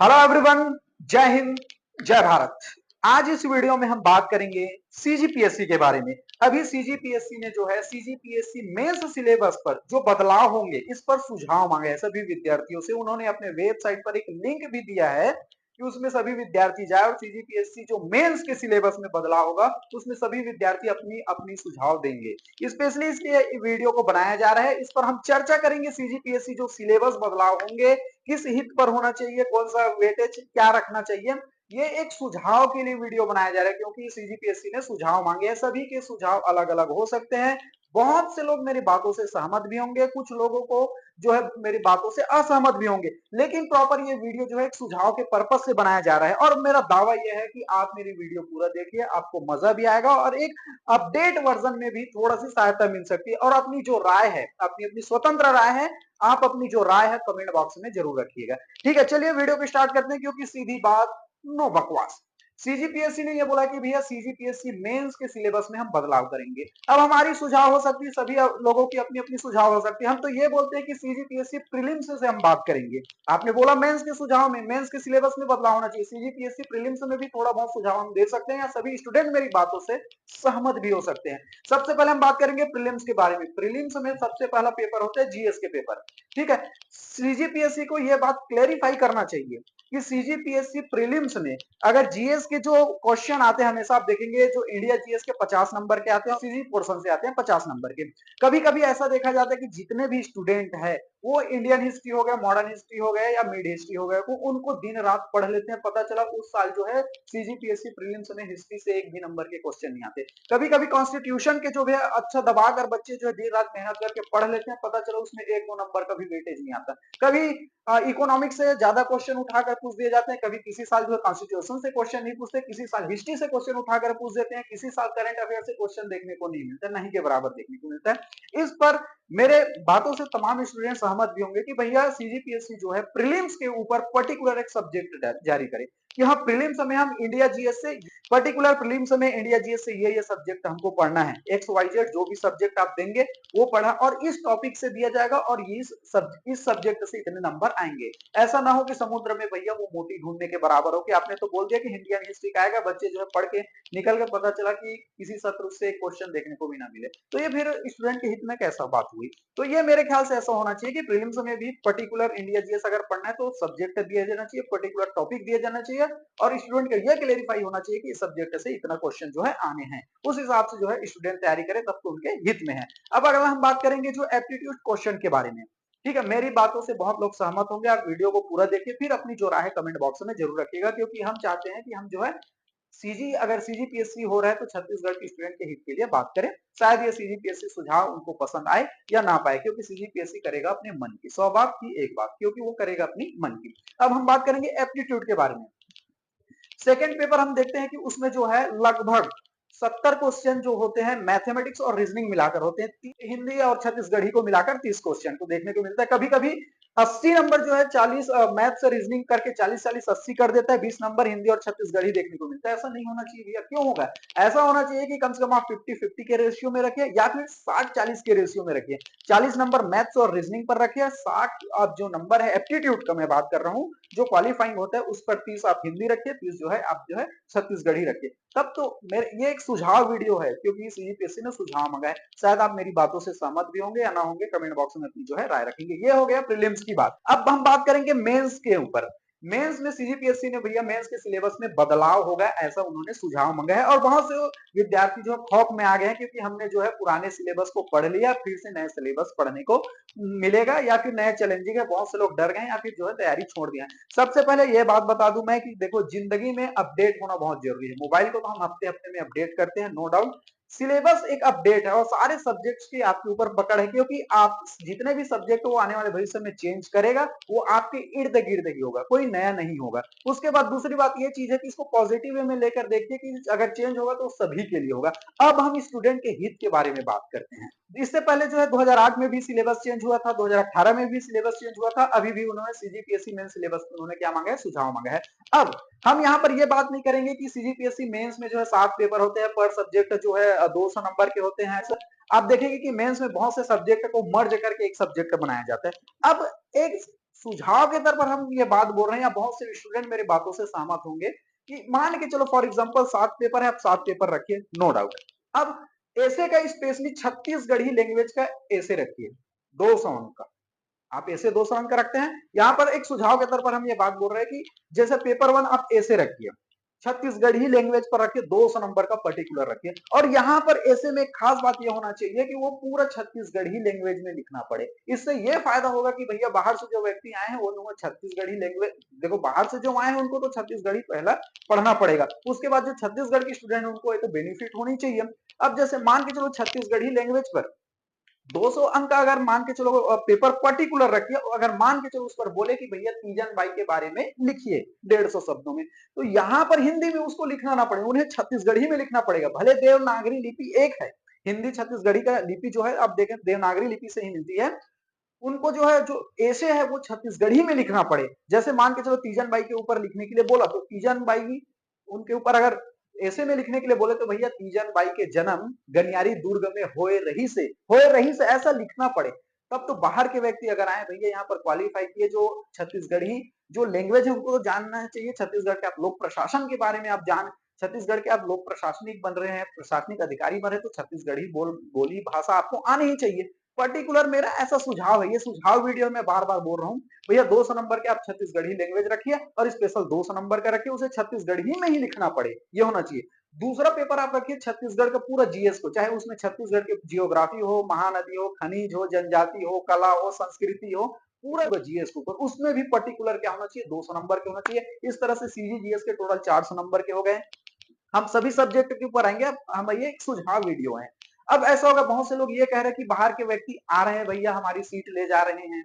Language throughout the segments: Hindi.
हेलो एवरीवन, जय हिंद, जय भारत। आज इस वीडियो में हम बात करेंगे सीजीपीएससी के बारे में। अभी सीजीपीएससी ने जो है सीजीपीएससी मेंस सिलेबस पर जो बदलाव होंगे इस पर सुझाव मांगे हैं सभी विद्यार्थियों से। उन्होंने अपने वेबसाइट पर एक लिंक भी दिया है कि उसमें सभी विद्यार्थी जाए और सीजीपीएससी जो मेंस के सिलेबस में बदलाव होगा उसमें सभी विद्यार्थी अपनी अपनी सुझाव देंगे। स्पेशली इसके वीडियो को बनाया जा रहा है, इस पर हम चर्चा करेंगे। सीजीपीएससी जो सिलेबस बदलाव होंगे किस हित पर होना चाहिए, कौन सा वेटेज क्या रखना चाहिए, ये एक सुझाव के लिए वीडियो बनाया जा रहा है क्योंकि सीजीपीएससी ने सुझाव मांगे हैं। सभी के सुझाव अलग अलग हो सकते हैं। बहुत से लोग मेरी बातों से सहमत भी होंगे, कुछ लोगों को जो है मेरी बातों से असहमत भी होंगे, लेकिन प्रॉपर ये वीडियो जो है एक सुझाव के पर्पस से बनाया जा रहा है। और मेरा दावा यह है कि आप मेरी वीडियो पूरा देखिए, आपको मजा भी आएगा और एक अपडेट वर्जन में भी थोड़ा सी सहायता मिल सकती है। और अपनी जो राय है, अपनी अपनी स्वतंत्र राय है, आप अपनी जो राय है कमेंट बॉक्स में जरूर रखिएगा। ठीक है, चलिए वीडियो को स्टार्ट करते हैं क्योंकि सीधी बात, नो बकवास। सीजीपीएससी ने यह बोला कि भैया सीजीपीएससी मेंस के सिलेबस में हम बदलाव करेंगे। अब हमारी सुझाव हो सकती है, सभी लोगों की अपनी अपनी सुझाव हो सकती है। हम तो ये बोलते हैं कि सीजीपीएससी प्रीलिम्स से हम बात करेंगे। आपने बोला मेंस के सुझाव में, मेंस के सिलेबस में बदलाव होना चाहिए, सीजीपीएससी प्रीलिम्स में भी थोड़ा बहुत सुझाव हम दे सकते हैं या सभी स्टूडेंट मेरी बातों से सहमत भी हो सकते हैं। सबसे पहले हम बात करेंगे प्रीलिम्स के बारे में। प्रीलिम्स में सबसे पहला पेपर होता है जीएस के पेपर। ठीक है, सीजीपीएससी को यह बात क्लेरिफाई करना चाहिए कि सीजीपीएससी प्रीलिम्स में अगर जीएस के जो क्वेश्चन आते हैं, हमेशा आप देखेंगे जो इंडिया जीएस के 50 नंबर के आते हैं और सीजी पोर्शन से आते हैं 50 नंबर के। कभी कभी ऐसा देखा जाता है कि जितने भी स्टूडेंट है वो इंडियन हिस्ट्री हो गया, मॉडर्न हिस्ट्री हो गया या मिड हिस्ट्री हो गया, वो उनको दिन रात पढ़ लेते हैं। पता चला उस साल जो है सीजीपीएससी प्रीलिम्स में हिस्ट्री से एक भी नंबर के क्वेश्चन नहीं आते। कभी कभी कॉन्स्टिट्यूशन के जो भी अच्छा दबाकर बच्चे जो है दिन रात मेहनत करके पढ़ लेते हैं, पता चला उसमें एक दो नंबर का भी वेटेज नहीं आता। कभी इकोनॉमिक्स से ज्यादा क्वेश्चन उठाकर पूछ दिए जाते हैं, कभी किसी साल जो है कॉन्स्टिट्यूशन से क्वेश्चन नहीं पूछते, किसी साल हिस्ट्री से क्वेश्चन उठाकर पूछ देते हैं, किसी साल करंट अफेयर से क्वेश्चन देखने को नहीं मिलता, नहीं के बराबर देखने को मिलता है। इस पर मेरे बातों से तमाम स्टूडेंट सहमत भी होंगे कि भैया सीजीपीएससी जो है प्रीलिम्स के ऊपर पर्टिकुलर एक सब्जेक्ट जारी करे कि हाँ प्रीलिम्स में हम इंडिया जीएस से, पर्टिकुलर प्रीलिम्स में इंडिया जीएस से ये सब्जेक्ट हमको पढ़ना है, एक्स वाई जेड जो भी सब्जेक्ट आप देंगे वो पढ़ा और इस टॉपिक से दिया जाएगा और इस सब्जेक्ट से इतने नंबर आएंगे। ऐसा ना हो कि समुद्र में भैया वो मोती ढूंढने के बराबर हो कि आपने तो बोल दिया कि इंडियन हिस्ट्री का आएगा, बच्चे जो है पढ़ के निकल के पता चला कि किसी सत्र से एक क्वेश्चन देखने को भी ना मिले, तो ये फिर स्टूडेंट के हित में कैसा बात हुई। तो ये मेरे ख्याल से ऐसा होना चाहिए कि प्रीलिम्स में भी पर्टिकुलर इंडिया जीएस अगर पढ़ना है तो सब्जेक्ट दिया जाना चाहिए, पर्टिकुलर टॉपिक दिया जाना चाहिए और स्टूडेंट का यह क्लेरिफाई होना चाहिए कि इस सब्जेक्ट से इतना क्वेश्चन जो है आने हैं। उस हिसाब से जो है स्टूडेंट तैयारी करे, तब तो उनके हित में है। अब अगर हम बात करेंगे जो एप्टीट्यूड क्वेश्चन के बारे में, ठीक है, मेरी बातों से बहुत लोग सहमत होंगे। आप वीडियो को पूरा देखिए, फिर अपनी जो राय है कमेंट बॉक्स में जरूर रखिएगा क्योंकि हम चाहते हैं कि हम जो है अगर सीजीपीएससी हो रहा है तो छत्तीसगढ़ के स्टूडेंट के हित के लिए बात करें। शायद ये सीजीपीएससी सुझाव उनको पसंद आए या ना पाए, क्योंकि सीजीपीएससी करेगा अपने मन की, 100 बात की एक बात, क्योंकि वो करेगा अपनी मन की। अब हम बात करेंगे एप्टीट्यूड के बारे में। सेकेंड पेपर हम देखते हैं कि उसमें जो है लगभग 70 क्वेश्चन जो होते हैं मैथमेटिक्स और रीजनिंग मिलाकर होते हैं, हिंदी और छत्तीसगढ़ी को मिलाकर 30 क्वेश्चन को देखने को मिलता है। कभी कभी 80 नंबर जो है 40 मैथ से रीजनिंग करके 40-40 80 कर देता है, 20 नंबर हिंदी और छत्तीसगढ़ी देखने को मिलता है। ऐसा नहीं होना चाहिए भैया, क्यों होगा? ऐसा होना चाहिए कि कम से कम आप 50-50 के रेशियो में रखिए या फिर 60-40 के रेशियो में रखिए। 40 नंबर मैथ्स और रीजनिंग पर रखिए, 60 आप जो नंबर है एप्टीट्यूड का मैं बात कर रहा हूँ जो क्वालिफाइंग होता है उस पर 30 आप हिंदी रखिए, 30 जो है आप जो है छत्तीसगढ़ी रखिए। तब तो मेरे ये एक सुझाव वीडियो है क्योंकि सीजीपीएससी ने सुझाव मांगा है। शायद आप मेरी बातों से सहमत भी होंगे या ना होंगे, कमेंट बॉक्स में अपनी जो है राय रखेंगे। ये हो गया प्रीलिम्स की बात। अब हम बात करेंगे मेंस के ऊपर। मेंस में सीजीपीएससी ने भैया मेंस के सिलेबस में बदलाव होगा ऐसा उन्होंने सुझाव मांगा है और बहुत से विद्यार्थी जो है खौफ में आ गए हैं क्योंकि हमने जो है पुराने सिलेबस को पढ़ लिया, फिर से नए सिलेबस पढ़ने को मिलेगा या फिर नए चैलेंजिंग है। बहुत से लोग डर गए या फिर जो है तैयारी छोड़ दिया। सबसे पहले ये बात बता दूं मैं कि देखो जिंदगी में अपडेट होना बहुत जरूरी है। मोबाइल को तो हम हफ्ते हफ्ते में अपडेट करते हैं, नो डाउट। सिलेबस एक अपडेट है और सारे सब्जेक्ट्स की आपके ऊपर पकड़ है क्योंकि आप जितने भी सब्जेक्ट वो आने वाले भविष्य में चेंज करेगा, वो आपके इर्द गिर्द ही होगा, कोई नया नहीं होगा। उसके बाद दूसरी बात ये चीज है कि इसको पॉजिटिव वे में लेकर देखिए कि अगर चेंज होगा तो सभी के लिए होगा। अब हम स्टूडेंट के हित के बारे में बात करते हैं। इससे पहले जो है 2008 में भी सिलेबस चेंज हुआ था, 2018 में भी सिलेबस चेंज हुआ था, अभी भी उन्होंने सीजीपीएससी मेन सिलेबस में उन्होंने क्या मांगा है, सुझाव मांगा है। अब हम यहाँ पर ये बात नहीं करेंगे कि सीजीपीएससी मेंस में जो है 7 पेपर होते हैं, पर सब्जेक्ट जो है 200 नंबर के होते हैं। ऐसा आप देखेंगे कि मेंस में बहुत से सब्जेक्ट को मर्ज करके एक सब्जेक्ट बनाया जाता है। अब एक सुझाव के तौर पर हम ये बात बोल रहे हैं, या बहुत से स्टूडेंट मेरी बातों से सहमत होंगे कि मान के चलो फॉर एग्जांपल 7 पेपर है, आप 7 पेपर रखिए, नो डाउट। अब ऐसे का स्पेशली छत्तीसगढ़ी लैंग्वेज का ऐसे रखिए 200 अंक का। आप ऐसे 200 अंक का रखते हैं, यहाँ पर एक सुझाव के तौर पर हम ये बात बोल रहे हैं कि जैसे पेपर 1 आप ऐसे रखिए, छत्तीसगढ़ी लैंग्वेज पर रखिए, 200 नंबर का पर्टिकुलर रखिए। और यहाँ पर ऐसे में खास बात यह होना चाहिए कि वो पूरा छत्तीसगढ़ी लैंग्वेज में लिखना पड़े। इससे ये फायदा होगा कि भैया बाहर से जो व्यक्ति आए हैं वो छत्तीसगढ़ी लैंग्वेज, देखो बाहर से जो आए हैं उनको तो छत्तीसगढ़ी पहला पढ़ना पड़ेगा, उसके बाद जो छत्तीसगढ़ के स्टूडेंट है उनको एक तो बेनिफिट होनी चाहिए। अब जैसे मान के चलो छत्तीसगढ़ी लैंग्वेज पर 200 अंक का अगर मान के चलो पेपर पर्टिकुलर रखिए, अगर मान के चलो उस पर बोले कि भैया तीजन बाई के बारे में लिखिए 150 शब्दों में, तो यहाँ पर हिंदी में उसको लिखना ना पड़े, उन्हें छत्तीसगढ़ी में लिखना पड़ेगा। भले देवनागरी लिपि एक है, हिंदी छत्तीसगढ़ी का लिपि जो है आप देखें देवनागरी लिपि से ही मिलती है, उनको जो है जो ऐसे है वो छत्तीसगढ़ी में लिखना पड़े। जैसे मान के चलो तीजन बाई के ऊपर लिखने के लिए बोला तो तीजन बाई, उनके ऊपर अगर ऐसे में लिखने के लिए बोले तो भैया तीजन बाई के जन्म गनियारी दुर्ग में होए रही से ऐसा लिखना पड़े। तब तो बाहर के व्यक्ति अगर आए भैया यहाँ पर क्वालिफाई किए, जो छत्तीसगढ़ी जो लैंग्वेज है उनको तो जानना चाहिए, छत्तीसगढ़ के आप लोक प्रशासन के बारे में आप जान, छत्तीसगढ़ के आप लोक प्रशासनिक बन रहे हैं, प्रशासनिक अधिकारी बन रहे हैं, तो छत्तीसगढ़ी बोली भाषा आपको आनी ही चाहिए। पर्टिकुलर मेरा ऐसा सुझाव है, ये सुझाव वीडियो में बार बार बोल रहा हूँ भैया 200 नंबर के आप छत्तीसगढ़ी लैंग्वेज रखिए और स्पेशल 200 नंबर का रखिए, उसे छत्तीसगढ़ी में ही लिखना पड़े, ये होना चाहिए। दूसरा पेपर आप रखिए छत्तीसगढ़ का पूरा जीएस को, चाहे उसमें छत्तीसगढ़ की जियोग्राफी हो, महानदी हो, खनिज हो, जनजाति हो, कला हो, संस्कृति हो, पूरा जीएस के ऊपर उसमें भी पर्टिकुलर क्या होना चाहिए, 200 नंबर के होना चाहिए। इस तरह से सीजी जीएस के टोटल 400 नंबर के हो गए। हम सभी सब्जेक्ट के ऊपर आएंगे, अब हम ये एक सुझाव वीडियो है। अब ऐसा होगा बहुत से लोग ये कह रहे हैं कि बाहर के व्यक्ति आ रहे हैं भैया हमारी सीट ले जा रहे हैं,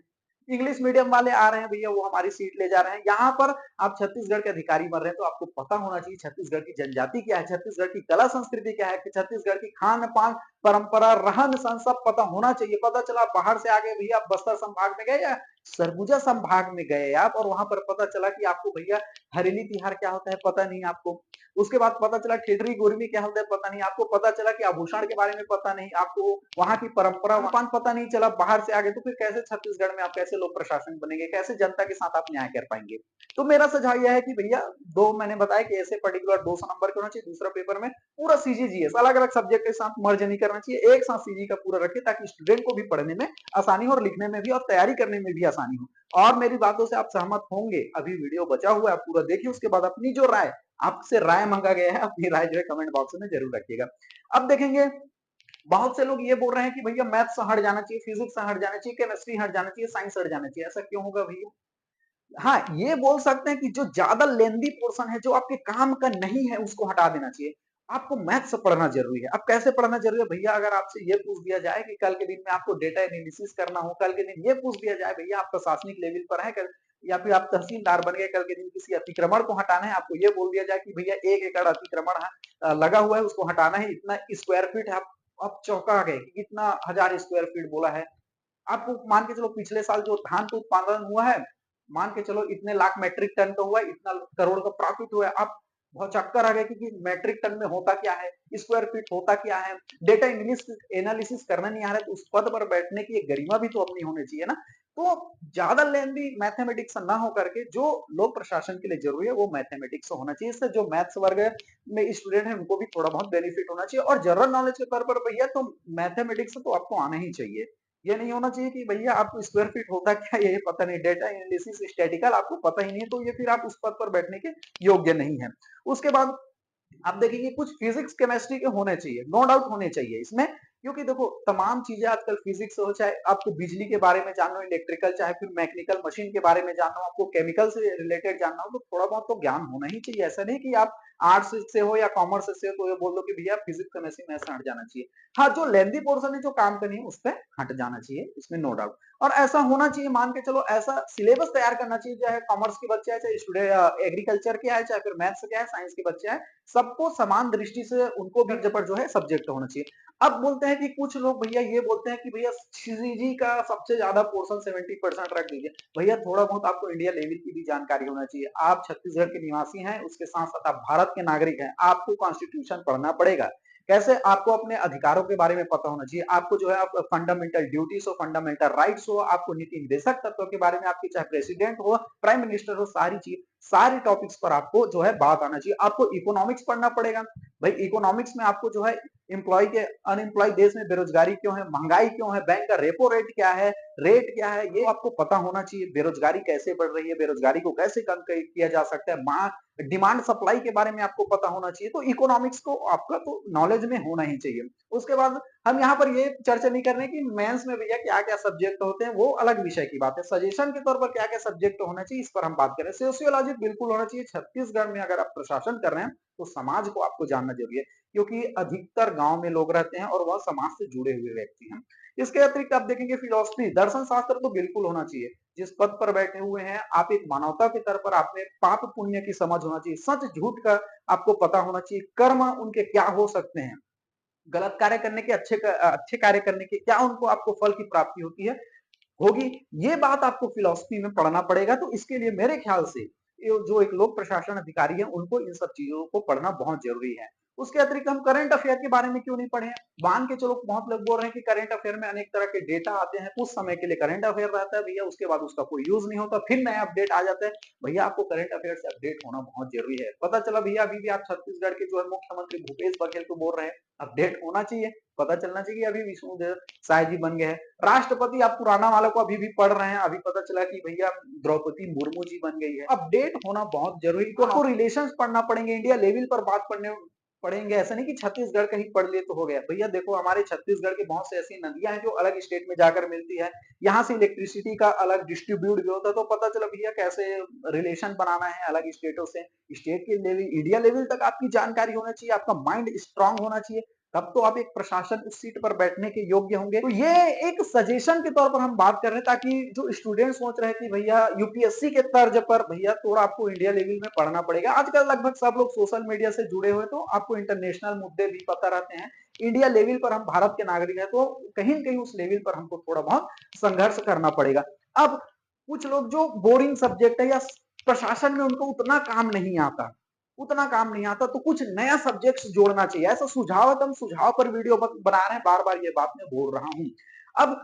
इंग्लिश मीडियम वाले आ रहे हैं भैया वो हमारी सीट ले जा रहे हैं। यहाँ पर आप छत्तीसगढ़ के अधिकारी बन रहे हैं तो आपको पता होना चाहिए छत्तीसगढ़ की जनजाति क्या है, छत्तीसगढ़ की कला संस्कृति क्या है, छत्तीसगढ़ की खान पान परंपरा रहन सहन सब पता होना चाहिए। पता चला बाहर से आ गए भैया, आप बस्तर संभाग में गए या सरगुजा संभाग में गए आप, और वहां पर पता चला कि आपको भैया हरेली तिहार क्या होता है पता नहीं आपको, उसके बाद पता चला ठेठरी गुरमी क्या होता है पता नहीं आपको, पता चला कि आभूषण के बारे में पता नहीं आपको, वहां की परंपरा पान पता नहीं चला, बाहर से आगे, तो फिर कैसे छत्तीसगढ़ में आप कैसे लोक प्रशासन बनेंगे, कैसे जनता के साथ आप न्याय कर पाएंगे। तो मेरा सुझाव यह है कि भैया दो मैंने बताया कि ऐसे पर्टिकुलर 200 नंबर के होना चाहिए। दूसरा पेपर में पूरा सीजीजीएस अलग अलग सब्जेक्ट के साथ मर्ज नहीं करना चाहिए, एक साथ सीजी का पूरा रखिए ताकि स्टूडेंट को भी पढ़ने में आसानी हो और लिखने में भी और तैयारी करने में भी आसानी हो। और मेरी बातों से आप सहमत होंगे, अभी वीडियो बचा हुआ है पूरा देखिए, उसके बाद अपनी जो राय, आपसे राय मांगा गया है, अपनी राय जो है कमेंट बॉक्स में जरूर रखिएगा। अब देखेंगे बहुत से लोग ये बोल रहे हैं कि भैया मैथ्स हट जाना चाहिए, फिजिक्स हट जाना चाहिए, केमिस्ट्री हट जाना चाहिए, साइंस हट जाना चाहिए, ऐसा क्यों होगा भैया? हाँ, ये बोल सकते हैं कि जो ज्यादा लेंदी पोर्शन है, जो आपके काम का नहीं है, उसको हटा देना चाहिए। आपको मैथ्स पढ़ना जरूरी है। अब कैसे पढ़ना जरूरी है भैया? अगर आपसे ये पूछ दिया जाए कि कल के दिन में आपको डेटा एनालिसिस करना हो, कल के दिन ये पूछ दिया जाए भैया आप प्रशासनिक लेवल पर है कल, या फिर आप तहसीलदार बन गए, कल के दिन किसी अतिक्रमण को हटाना है, आपको ये बोल दिया जाए कि भैया 1 एकड़ अतिक्रमण है, लगा हुआ है उसको हटाना है, इतना स्क्वायर फीट है, आप चौंका गए कि इतना 1000 स्क्वायर फीट बोला है। आपको मान के चलो पिछले साल जो धान का उत्पादन हुआ है, मान के चलो इतने लाख मेट्रिक टन का हुआ है, इतना करोड़ का प्रॉफिट हुआ है, आप बहुत चक्कर आ गए कि मेट्रिक टन में होता क्या है, स्क्वायर फीट होता क्या है, डेटा एनालिसिस करना नहीं आ रहा है, तो उस पद पर बैठने की एक गरिमा भी तो अपनी होनी चाहिए ना। तो ज्यादा लेंदी मैथमेटिक्स ना हो करके जो लोक प्रशासन के लिए जरूरी है वो मैथमेटिक्स होना चाहिए। इससे जो मैथ्स वर्ग में स्टूडेंट है उनको भी थोड़ा बहुत बेनिफिट होना चाहिए, और जनरल नॉलेज के तौर पर भैया तो मैथमेटिक्स तो आपको आना ही चाहिए। ये नहीं होना चाहिए कि भैया आपको स्क्वायर फीट होता क्या है ये पता नहीं, डेटा एनालिसिस स्टैटिकल आपको पता ही नहीं है, तो ये फिर आप उस पद पर बैठने के योग्य नहीं है। उसके बाद आप देखेंगे कुछ फिजिक्स केमिस्ट्री के होने चाहिए, नो डाउट होने चाहिए इसमें, क्योंकि देखो तमाम चीजें आजकल फिजिक्स हो, चाहे आपको बिजली के बारे में जानना हो, इलेक्ट्रिकल, चाहे फिर मैकेनिकल मशीन के बारे में जानना हो, आपको केमिकल से रिलेटेड जानना हो, तो थोड़ा बहुत तो ज्ञान होना ही चाहिए। ऐसा नहीं कि आप आर्ट्स से हो या कॉमर्स से हो तो ये बोल दो कि भैया फिजिक्स केमिस्ट्री में ऐसा हट जाना चाहिए। हाँ, जो लेंदी पोर्सन है जो काम करनी है उस पर हट जाना चाहिए, इसमें नो डाउट। और ऐसा होना चाहिए, मान के चलो ऐसा सिलेबस तैयार करना चाहिए, चाहे कॉमर्स के बच्चे आए, चाहे स्टूडेंट एग्रीकल्चर के आए, चाहे फिर मैथ्स के आए, साइंस के बच्चे आए, सबको समान दृष्टि से उनको भी पर जो है सब्जेक्ट होना चाहिए। अब बोलते हैं कि कुछ लोग भैया ये बोलते हैं कि भैया सीजी का सबसे ज्यादा पोर्शन 70% रख दीजिए। भैया थोड़ा बहुत आपको इंडिया लेवल की भी जानकारी होना चाहिए। आप छत्तीसगढ़ के निवासी हैं, उसके साथ साथ आप भारत के नागरिक हैं, आपको कॉन्स्टिट्यूशन पढ़ना पड़ेगा। कैसे आपको अपने अधिकारों के बारे में पता होना चाहिए, आपको जो है आप फंडामेंटल ड्यूटीज हो, फंडामेंटल राइट्स हो, आपको नीति निर्देशक तत्वों के बारे में, आपकी चाहे प्रेसिडेंट हो, प्राइम मिनिस्टर हो, सारी चीज सारी टॉपिक्स पर आपको जो है बात आना चाहिए। आपको इकोनॉमिक्स पढ़ना पड़ेगा। भाई इकोनॉमिक्स में आपको जो है एम्प्लॉय के अनएम्प्लॉय देश में बेरोजगारी क्यों है, महंगाई क्यों है, बैंक का रेपो रेट क्या है, ये आपको पता होना चाहिए। बेरोजगारी कैसे बढ़ रही है, बेरोजगारी को कैसे कम किया जा सकता है, डिमांड सप्लाई के बारे में आपको पता होना चाहिए। तो इकोनॉमिक्स को आपका तो नॉलेज में होना ही चाहिए। उसके बाद हम यहाँ पर ये चर्चा नहीं कर रहे कि मेंस में भैया क्या क्या सब्जेक्ट होते हैं, वो अलग विषय की बात है। सजेशन के तौर पर क्या क्या सब्जेक्ट होना चाहिए इस पर हम बात करें। सोशियोलॉजी बिल्कुल होना चाहिए। छत्तीसगढ़ में अगर आप प्रशासन कर रहे हैं तो समाज को आपको जानना जरूरी है, क्योंकि अधिकतर गांव में लोग रहते हैं और वह समाज से जुड़े हुए व्यक्ति हैं। इसके अतिरिक्त आप देखेंगे फिलोसफी, दर्शन शास्त्र तो बिल्कुल होना चाहिए। जिस पद पर बैठे हुए हैं आप, एक मानवता के तौर पर आप में पाप पुण्य की समझ होना चाहिए, सच झूठ का आपको पता होना चाहिए, कर्म उनके क्या हो सकते हैं, गलत कार्य करने के अच्छे कार्य करने के क्या उनको आपको फल की प्राप्ति होती है, होगी। ये बात आपको फिलॉसफी में पढ़ना पड़ेगा। तो इसके लिए मेरे ख्याल से जो एक लोक प्रशासन अधिकारी है उनको इन सब चीजों को पढ़ना बहुत जरूरी है। उसके अतिरिक्त हम करंट अफेयर के बारे में क्यों नहीं पढ़े? मान के चलो, बहुत लोग बोल रहे हैं कि करंट अफेयर में अनेक तरह के डेटा आते हैं, कुछ समय के लिए करंट अफेयर रहता है भैया, उसके बाद उसका कोई यूज नहीं होता, फिर नया अपडेट आ जाता है। भैया आपको करंट अफेयर से अपडेट होना बहुत जरूरी है। पता चला भैया अभी भी आप छत्तीसगढ़ के जो है मुख्यमंत्री भूपेश बघेल को बोल रहे हैं, अपडेट होना चाहिए, पता चलना चाहिए अभी विष्णु साय जी बन गए हैं। राष्ट्रपति आप पुराना वालों को अभी भी पढ़ रहे हैं, अभी पता चला कि भैया द्रौपदी मुर्मू जी बन गई है। अपडेट होना बहुत जरूरी। आपको रिलेशंस पढ़ना पड़ेंगे, इंडिया लेवल पर बात पढ़ने पढ़ेंगे। ऐसा नहीं कि छत्तीसगढ़ कहीं पढ़ लिए तो हो गया। भैया देखो हमारे छत्तीसगढ़ की बहुत से ऐसी नदियां हैं जो अलग स्टेट में जाकर मिलती है, यहाँ से इलेक्ट्रिसिटी का अलग डिस्ट्रीब्यूट भी होता है। तो पता चला भैया कैसे रिलेशन बनाना है अलग स्टेटों से। स्टेट के लेवल, इंडिया लेवल तक आपकी जानकारी होना चाहिए, आपका माइंड स्ट्रांग होना चाहिए, तब तो आप एक प्रशासन उस सीट पर बैठने के योग्य होंगे। तो ये एक सजेशन के तौर पर हम बात कर रहे हैं, ताकि जो स्टूडेंट सोच रहे हैं कि भैया यूपीएससी के तर्ज पर भैया थोड़ा आपको इंडिया लेवल में पढ़ना पड़ेगा। आजकल लगभग सब लोग सोशल मीडिया से जुड़े हुए, तो आपको इंटरनेशनल मुद्दे भी पता रहते हैं। इंडिया लेवल पर हम भारत के नागरिक हैं, तो कहीं न कहीं उस लेवल पर हमको थोड़ा बहुत संघर्ष करना पड़ेगा। अब कुछ लोग जो बोरिंग सब्जेक्ट है या प्रशासन में उनको उतना काम नहीं आता, तो कुछ नया सब्जेक्ट जोड़ना चाहिए। ऐसा सुझाव है तो हम सुझाव पर वीडियो बना रहे हैं, बार बार ये बात मैं बोल रहा हूं। अब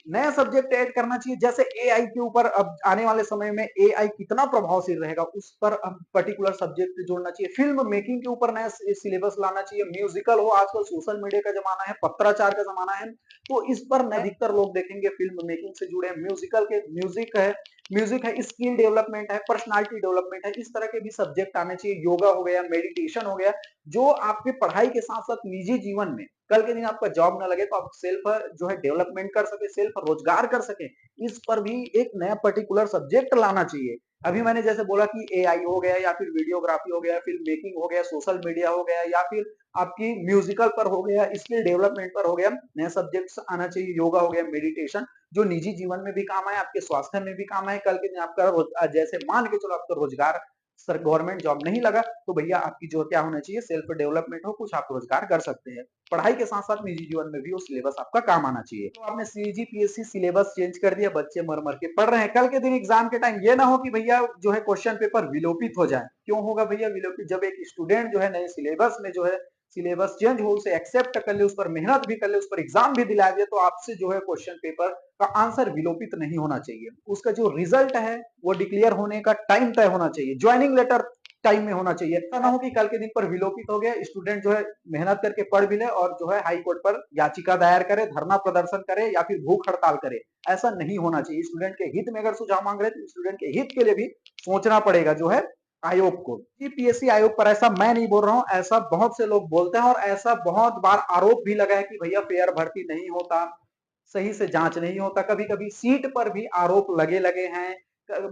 नया सब्जेक्ट ऐड करना चाहिए, जैसे एआई के ऊपर अब आने वाले समय में एआई कितना प्रभावशील रहेगा उस पर हम पर्टिकुलर सब्जेक्ट जोड़ना चाहिए। फिल्म मेकिंग के ऊपर नया सिलेबस लाना चाहिए। म्यूजिकल हो, आजकल सोशल मीडिया का जमाना है, पत्राचार का जमाना है, तो इस पर अधिकतर लोग देखेंगे फिल्म मेकिंग से जुड़े, म्यूजिकल के म्यूजिक है, स्किल डेवलपमेंट है, पर्सनालिटी डेवलपमेंट है, इस तरह के भी सब्जेक्ट आने चाहिए। योगा हो गया, मेडिटेशन हो गया, जो आपके पढ़ाई के साथ साथ निजी जीवन में कल के दिन आपका जॉब ना लगे तो आप सेल्फ जो है डेवलपमेंट कर सके, सेल्फ रोजगार कर सके, इस पर भी एक नया पर्टिकुलर सब्जेक्ट लाना चाहिए। अभी मैंने जैसे बोला कि एआई हो गया, या फिर वीडियोग्राफी हो गया, फिल्म मेकिंग हो गया, सोशल मीडिया हो गया, या फिर आपकी म्यूजिकल पर हो गया, स्किल डेवलपमेंट पर हो गया, नया सब्जेक्ट्स आना चाहिए। योगा हो गया, मेडिटेशन, जो निजी जीवन में भी काम आए, आपके स्वास्थ्य में भी काम आए। कल के दिन आपका जैसे मान के चलो आपका रोजगार, सर गवर्नमेंट जॉब नहीं लगा, तो भैया आपकी जो क्या होना चाहिए, सेल्फ डेवलपमेंट हो, कुछ आप रोजगार कर सकते हैं। पढ़ाई के साथ साथ निजी जीवन में भी वो सिलेबस आपका काम आना चाहिए। तो आपने सीजीपीएससी सिलेबस चेंज कर दिया, बच्चे मर मर के पढ़ रहे हैं, कल के दिन एग्जाम के टाइम ये ना हो कि भैया जो है क्वेश्चन पेपर विलोपित हो जाए। क्यों होगा भैया विलोपित? जब एक स्टूडेंट जो है नए सिलेबस में जो है सिलेबस चेंज हो, उसे एक्सेप्ट कर ले, उस पर मेहनत भी कर ले, उस पर एग्जाम भी दिला दे, तो आपसे जो है क्वेश्चन पेपर का आंसर विलोपित नहीं होना चाहिए। उसका जो रिजल्ट है वो डिक्लेयर होने का टाइम तय होना चाहिए, ज्वाइनिंग लेटर टाइम में होना चाहिए। ऐसा ना हो कि कल के दिन पर विलोपित हो गया, स्टूडेंट जो है मेहनत करके पढ़ भी ले और जो है हाई कोर्ट पर याचिका दायर करे, धरना प्रदर्शन करे, या फिर भूख हड़ताल करे। ऐसा नहीं होना चाहिए। स्टूडेंट के हित में अगर सुझाव मांग रहे हैं तो स्टूडेंट के हित के लिए भी सोचना पड़ेगा जो है आयोग को। जीपीएससी आयोग पर ऐसा मैं नहीं बोल रहा हूं, ऐसा बहुत से लोग बोलते हैं, और ऐसा बहुत बार आरोप भी लगा है कि भैया फेयर भर्ती नहीं होता, सही से जांच नहीं होता। कभी कभी सीट पर भी आरोप लगे लगे हैं।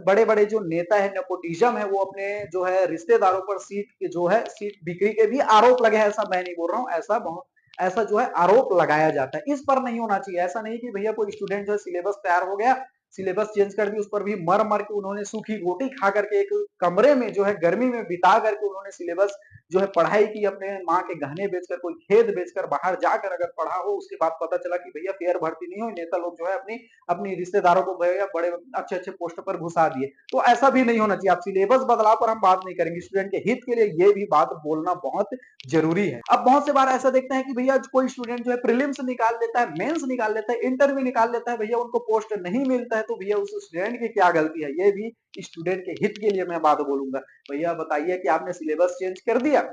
बड़े बड़े जो नेता है, नेपोटिज्म है, वो अपने जो है रिश्तेदारों पर सीट बिक्री के भी आरोप लगे हैं। ऐसा मैं नहीं बोल रहा हूँ, ऐसा जो है आरोप लगाया जाता है, इस पर नहीं होना चाहिए। ऐसा नहीं कि भैया कोई स्टूडेंट जो है सिलेबस तैयार हो गया, सिलेबस चेंज कर दी, उस पर भी मर मर के उन्होंने सूखी रोटी खा करके एक कमरे में जो है गर्मी में बिता करके उन्होंने सिलेबस जो है पढ़ाई की, अपने माँ के गहने बेचकर, कोई खेत बेचकर बाहर जाकर अगर पढ़ा हो, उसके बाद पता चला कि भैया फेयर भर्ती नहीं हुई, नेता लोग जो है अपनी अपनी रिश्तेदारों को भैया बड़े अच्छे अच्छे पोस्ट पर घुसा दिए। तो ऐसा भी नहीं होना चाहिए। आप सिलेबस बदलाव पर हम बात नहीं करेंगे, स्टूडेंट के हित के लिए ये भी बात बोलना बहुत जरूरी है। अब बहुत से बार ऐसा देखते हैं कि भैया कोई स्टूडेंट जो है प्रीलिम्स निकाल लेता है, मेंस निकाल लेता है, इंटरव्यू निकाल लेता है, भैया उनको पोस्ट नहीं मिलता है, तो भैया उस स्टूडेंट की क्या गलती है? ये भी स्टूडेंट के हित के लिए मैं बात बोलूंगा। भैया बताइए कि आपने सिलेबस चेंज कर दिया,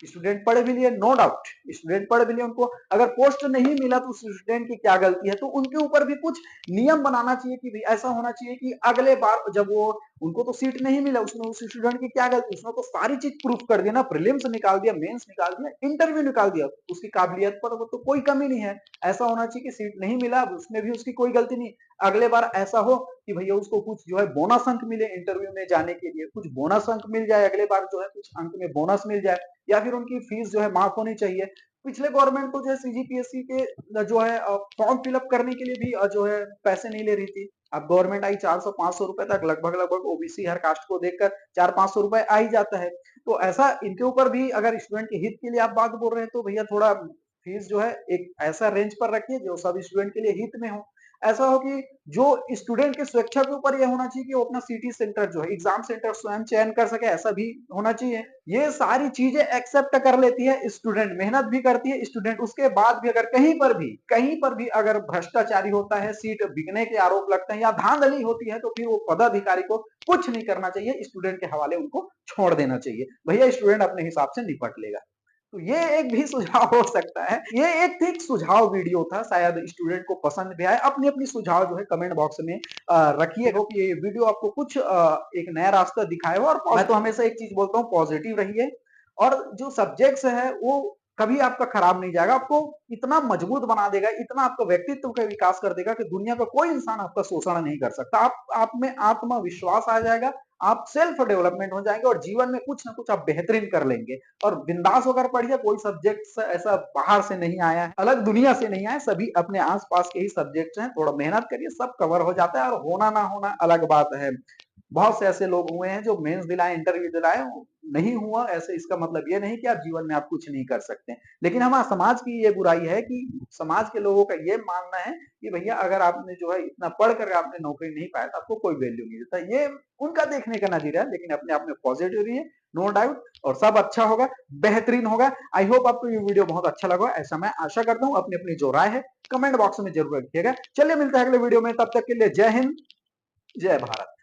स्टूडेंट पढ़ भी लिए, नो डाउट स्टूडेंट पढ़ भी लिए, उनको अगर पोस्ट नहीं मिला तो स्टूडेंट की क्या गलती है? तो उनके ऊपर भी कुछ नियम बनाना चाहिए कि भाई ऐसा होना चाहिए कि अगले बार जब वो, उनको तो सीट नहीं मिला, उसमें उस स्टूडेंट की क्या गलती? उसने तो सारी चीज प्रूफ कर दिया ना, प्रीलिम्स निकाल दिया, मेंस निकाल दिया, इंटरव्यू निकाल दिया, उसकी काबिलियत पर वो तो कोई कमी नहीं है। ऐसा होना चाहिए कि सीट नहीं मिला, उसमें भी उसकी कोई गलती नहीं। अगले बार ऐसा हो कि भैया उसको कुछ जो है बोनस अंक मिले इंटरव्यू में जाने के लिए, कुछ बोनस अंक मिल जाए, अगले बार जो है कुछ अंक में बोनस मिल जाए, या फिर उनकी फीस जो है माफ होनी चाहिए। पिछले गवर्नमेंट तो जो है सीजीपीएससी के जो है फॉर्म फिलअप करने के लिए भी जो है पैसे नहीं ले रही थी। अब गवर्नमेंट आई 400-500 रुपए तक, लगभग लगभग ओबीसी हर कास्ट को देखकर 400-500 रुपए आ ही जाता है। तो ऐसा इनके ऊपर भी अगर स्टूडेंट के हित के लिए आप बात बोल रहे हैं तो भैया थोड़ा फीस जो है एक ऐसा रेंज पर रखिए जो सब स्टूडेंट के लिए हित में हो। ऐसा हो कि जो स्टूडेंट की स्वेच्छा के ऊपर यह होना चाहिए कि वो अपना सिटी सेंटर जो है, एग्जाम सेंटर स्वयं चयन कर सके, ऐसा भी होना चाहिए। ये सारी चीजें एक्सेप्ट कर लेती है स्टूडेंट, मेहनत भी करती है स्टूडेंट, उसके बाद भी अगर कहीं पर भी अगर भ्रष्टाचारी होता है, सीट बिकने के आरोप लगते हैं या धांधली होती है, तो फिर वो पदाधिकारी को कुछ नहीं करना चाहिए, स्टूडेंट के हवाले उनको छोड़ देना चाहिए। भैया स्टूडेंट अपने हिसाब से निपट लेगा। तो ये एक भी सुझाव हो सकता है। ये एक ठीक सुझाव वीडियो था, शायद स्टूडेंट को पसंद भी आए। अपनी अपनी सुझाव जो है कमेंट बॉक्स में रखिए। होप ये वीडियो आपको कुछ एक नया रास्ता दिखाया हो। और मैं तो हमेशा एक चीज बोलता हूँ, पॉजिटिव रहिए, और जो सब्जेक्ट्स है वो कभी आपका खराब नहीं जाएगा, आपको इतना मजबूत बना देगा, इतना आपका व्यक्तित्व का विकास कर देगा कि दुनिया का कोई इंसान आपका शोषण नहीं कर सकता। आप में आत्मविश्वास आ जाएगा, आप सेल्फ डेवलपमेंट हो जाएंगे, और जीवन में कुछ ना कुछ आप बेहतरीन कर लेंगे। और बिंदास होकर पढ़िए, कोई सब्जेक्ट ऐसा बाहर से नहीं आया है, अलग दुनिया से नहीं आया, सभी अपने आसपास के ही सब्जेक्ट्स हैं। थोड़ा मेहनत करिए, सब कवर हो जाता है, और होना ना होना अलग बात है। बहुत से ऐसे लोग हुए हैं जो मेंस दिलाए, इंटरव्यू दिलाए, नहीं हुआ, ऐसे इसका मतलब ये नहीं कि आप जीवन में आप कुछ नहीं कर सकते। लेकिन हमारा समाज की ये बुराई है कि समाज के लोगों का ये मानना है कि भैया अगर आपने जो है इतना पढ़ कर आपने नौकरी नहीं पाया तो आपको कोई वैल्यू नहीं देता। ये उनका देखने का नजरिया है, लेकिन अपने आप में पॉजिटिव रहिए, नो डाउट, और सब अच्छा होगा, बेहतरीन होगा। आई होप आपको ये वीडियो बहुत अच्छा लगा, ऐसा मैं आशा करता हूँ। अपनी अपनी जो राय है कमेंट बॉक्स में जरूर रखिएगा। चलिए मिलते हैं अगले वीडियो में, तब तक के लिए जय हिंद, जय भारत।